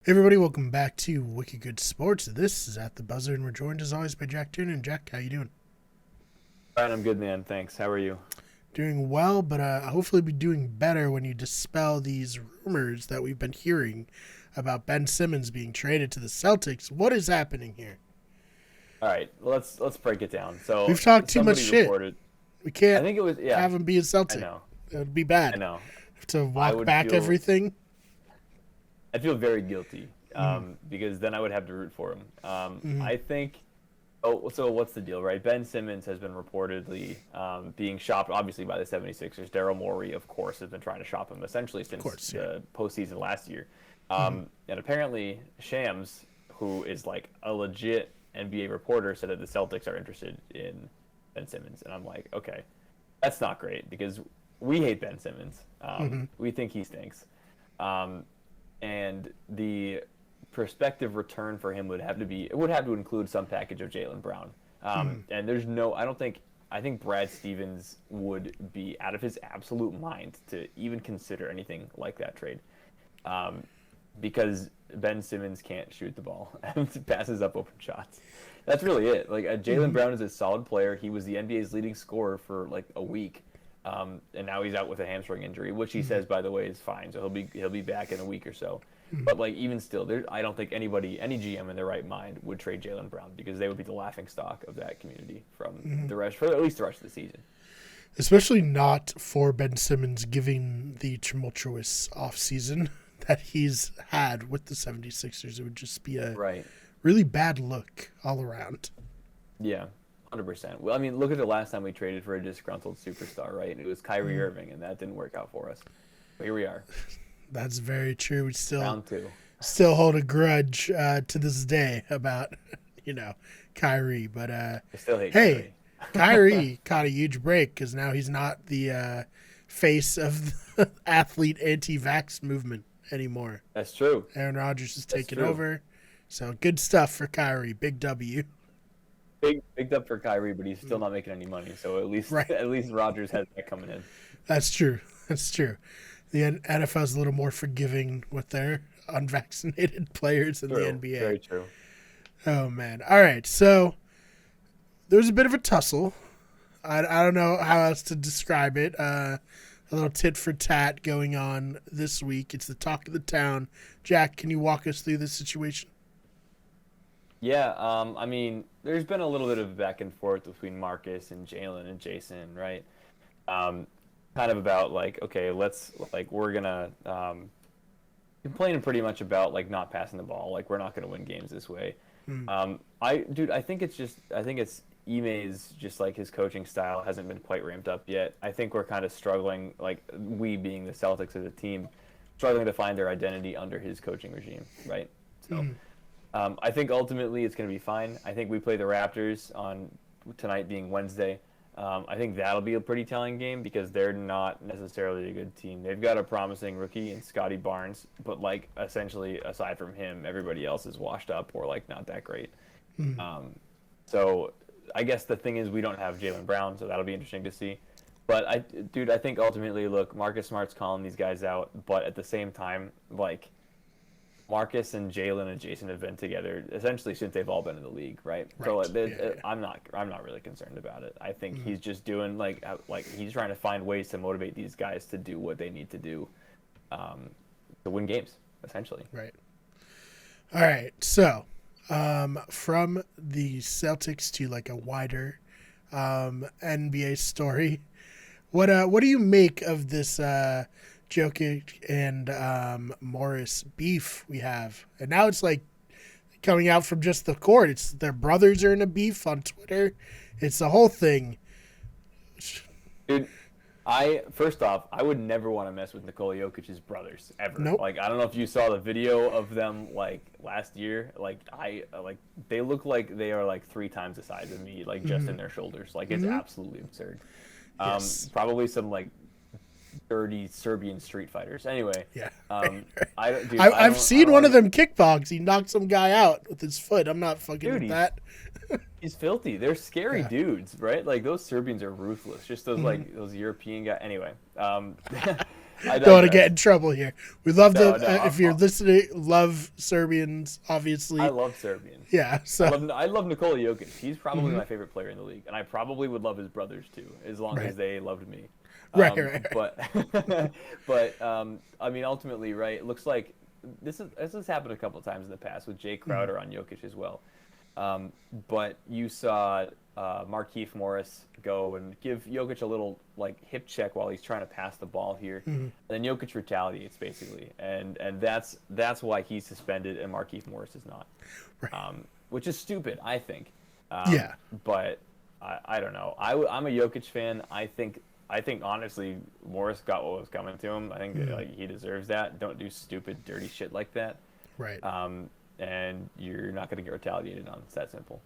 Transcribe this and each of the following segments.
Hey everybody, welcome back to Wicked Good Sports. This is At the Buzzer, and we're joined as always by Jack Turner. And Jack, how you doing? All right, I'm good, man. Thanks. How are you? Doing well, but hopefully be doing better when you dispel these rumors that we've been hearing about Ben Simmons being traded to the Celtics. What is happening here? All right, let's break it down. So We've talked too much somebody shit. reported. We I can't think it was have him be a I Celtic. know. It would be I bad. know. Have to I walk would back feel everything. I feel very guilty because then I would have to root for him. Mm-hmm. I think. Oh, so what's the deal, right? Ben Simmons has been reportedly being shopped, obviously, by the 76ers. Daryl Morey, of course, has been trying to shop him essentially Of since course, yeah. the postseason last year. Mm-hmm. And apparently, Shams, who is like a legit NBA reporter, said that the Celtics are interested in Ben Simmons. And I'm like, okay, that's not great because we hate Ben Simmons. Mm-hmm. We think he stinks. Um, and the prospective return for him would have to include some package of Jaylen Brown. Mm-hmm. And I think Brad Stevens would be out of his absolute mind to even consider anything like that trade. Um, because Ben Simmons can't shoot the ball and passes up open shots. That's really it. Like Jaylen Mm-hmm. Brown is a solid player. He was the NBA's leading scorer for like a week. And now he's out with a hamstring injury, which he says, by the way, is fine. So he'll be back in a week or so. But like even still, I don't think any GM in their right mind would trade Jaylen Brown because they would be the laughing stock of that community for at least the rest of the season. Especially not for Ben Simmons giving the tumultuous offseason that he's had with the 76ers. It would just be a Right. really bad look all around. Yeah. 100%. Well, I mean, look at the last time we traded for a disgruntled superstar, right? It was Kyrie Irving, and that didn't work out for us. But here we are, That's very true. We round two. still hold a grudge to this day about, Kyrie. But I still hate hey, Kyrie. Kyrie caught a huge break because now he's not the face of the athlete anti-vax movement anymore. That's true. Aaron Rodgers is That's taking true. over. So good stuff for Kyrie. Big W. Big up for Kyrie, but he's still not making any money. So at least Right. at least Rodgers has that coming in. That's true. That's true. The NFL is a little more forgiving with their unvaccinated players than the True. NBA. Very true. Oh, man. All right. So there's a bit of a tussle. I don't know how else to describe it. A little tit for tat going on this week. It's the talk of the town. Jack, can you walk us through this situation? Yeah, I mean, there's been a little bit of back and forth between Marcus and Jalen and Jason, right? Um, Kind of about like, okay, we're gonna complaining pretty much about like not passing the ball, like we're not gonna win games this way. I think it's Ime's just like his coaching style hasn't been quite ramped up yet. I think we're kind of struggling, like we being the Celtics as a team, struggling to find their identity under his coaching regime, right? So. I think ultimately it's going to be fine. I think we play the Raptors on tonight being Wednesday. I think that'll be a pretty telling game because they're not necessarily a good team. They've got a promising rookie in Scotty Barnes, but like essentially aside from him, everybody else is washed up or like not that great. So I guess the thing is we don't have Jaylen Brown, so that'll be interesting to see. But I think ultimately, look, Marcus Smart's calling these guys out, but at the same time, like Marcus and Jalen and Jason have been together essentially since they've all been in the league, right? Right. So like, Yeah. I'm not really concerned about it. I think he's just doing like he's trying to find ways to motivate these guys to do what they need to do to win games, essentially. Right. All right. So from the Celtics to like a wider NBA story, what do you make of this Jokic and Morris beef we have? And now it's like coming out from just the court. It's their brothers are in a beef on Twitter. It's the whole thing. Dude, first off, I would never want to mess with Nikola Jokic's brothers ever. Nope. Like I don't know if you saw the video of them like last year. Like they look like they are like 3 times the size of me, like just in their shoulders. Like it's absolutely absurd. Yes. Probably some like dirty Serbian street fighters. Anyway, Yeah. I've seen one of them kickbox. He knocked some guy out with his foot. I'm not fucking Dude, with that. He's filthy. They're scary Yeah. dudes, right? Like those Serbians are ruthless. Just those like those European guys. Anyway, I don't want to digress. get in trouble here. We love No, if you're listening, love Serbians, obviously. I love Serbians. Yeah, so I love Nikola Jokic. He's probably my favorite player in the league, and I probably would love his brothers too, as long right, as they loved me. right. But I mean, ultimately, right? It looks like this has happened a couple of times in the past with Jay Crowder on Jokic as well. But you saw Markieff Morris go and give Jokic a little like hip check while he's trying to pass the ball here, and then Jokic retaliates basically, and that's why he's suspended and Markieff Morris is not, Right. Which is stupid, I think. Yeah. But I don't know. I'm a Jokic fan. I think honestly Morris got what was coming to him. I think like he deserves that. Don't do stupid, dirty shit like that. Right. And you're not going to get retaliated on. It's that simple.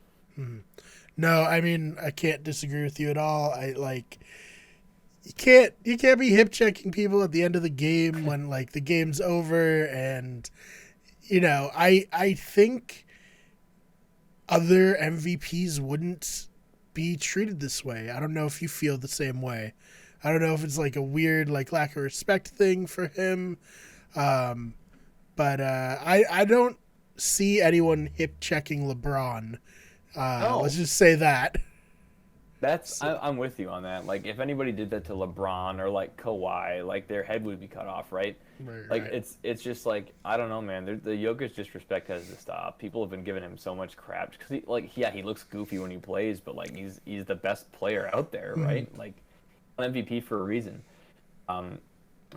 No, I mean I can't disagree with you at all. I like you can't be hip checking people at the end of the game when like the game's over, and I think other MVPs wouldn't be treated this way. I don't know if you feel the same way. I don't know if it's like a weird like lack of respect thing for him. But I don't see anyone hip checking LeBron. No. Let's just say that. I'm with you on that. Like if anybody did that to LeBron or like Kawhi, like their head would be cut off, right? Like it's just like I don't know, man. The Jokic disrespect has to stop. People have been giving him so much crap because he looks goofy when he plays, but like he's the best player out there, right? Like an MVP for a reason.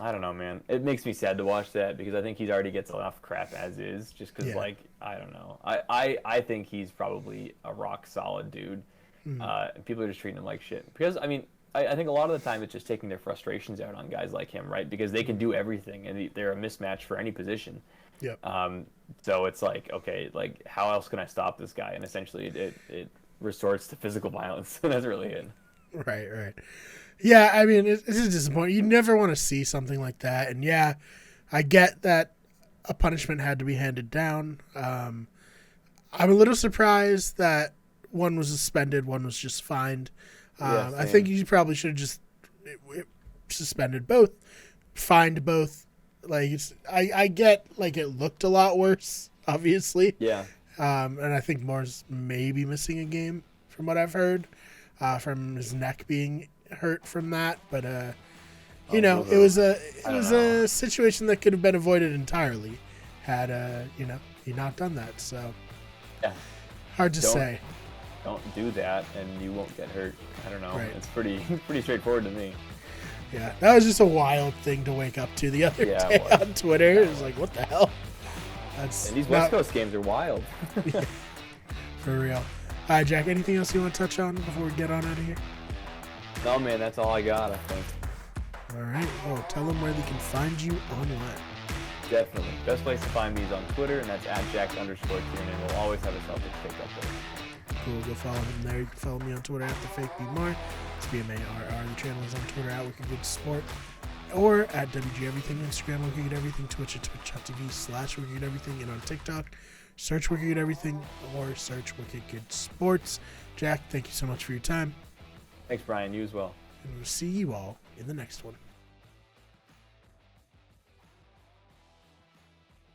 I don't know, man. It makes me sad to watch that because I think he already gets enough crap as is. Just because, like, I don't know. I think he's probably a rock solid dude. And people are just treating him like shit. Because I mean, I think a lot of the time it's just taking their frustrations out on guys like him, right? Because they can do everything and they're a mismatch for any position. Yeah. So it's like, okay, like how else can I stop this guy? And essentially, it resorts to physical violence, and that's really it. Right. Yeah, I mean, it's disappointing. You never want to see something like that. And yeah, I get that a punishment had to be handed down. I'm a little surprised that one was suspended, one was just fined. I think you probably should have just suspended both, fined both. Like I get like it looked a lot worse, obviously. Yeah. And I think Moore's maybe missing a game from what I've heard, from his neck being hurt from that. But it was a situation that could have been avoided entirely had he not done that. So yeah, hard to say. Don't do that, and you won't get hurt. I don't know. Right. It's pretty straightforward to me. Yeah, that was just a wild thing to wake up to the other day on Twitter. It was like, what the hell? And these West Coast games are wild. For real. All right, Jack, anything else you want to touch on before we get on out of here? No, man, that's all I got, I think. All right. Well, tell them where they can find you online. Definitely. Best place to find me is on Twitter, and that's @Jack_Tiernan. We'll always have a Celtics take up there. Cool. Go follow him there. You can follow me on Twitter @TheFakeBMar. It's BMARR. The channel is on Twitter @WickedGoodSport or @WGEverything. Instagram, Wicked Everything. Twitch at twitch.tv/Wicked Everything. And on TikTok, search Wicked Everything or search Wicked Good Sports. Jack, thank you so much for your time. Thanks, Brian. You as well. And we'll see you all in the next one.